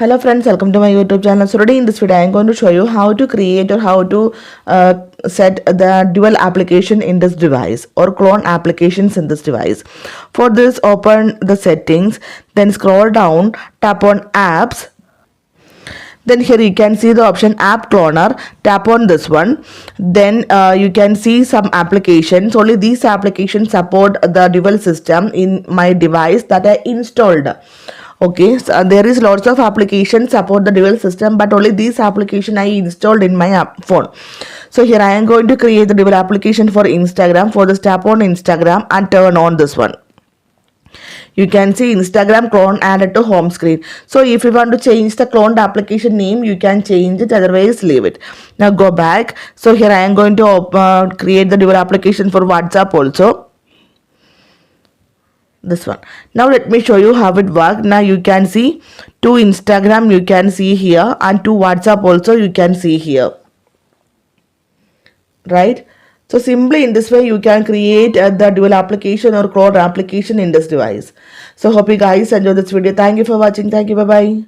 Hello friends, welcome to my YouTube channel. So today in this video I am going to show you how to create or how to set the dual application in this device or clone applications in this device. For this, open the settings, then scroll down, tap on apps. Then here you can see the option app cloner. Tap on this one. Then you can see some applications. Only these applications support the dual system in my device that I installed. Okay, so there is lots of applications support the dual system, but only this application I installed in my phone. So here I am going to create the dual application for Instagram. For this, tap on Instagram and turn on this one. You can see Instagram clone added to home screen. So if you want to change the cloned application name, you can change it, otherwise leave it. Now go back. So here I am going to create the dual application for WhatsApp also. This one. Now let me show you how it works. Now you can see to Instagram you can see here, and to WhatsApp also you can see here, right? So simply in this way you can create the dual application or clone application in this device. So hope you guys enjoy this video. Thank you for watching. Thank you. Bye bye.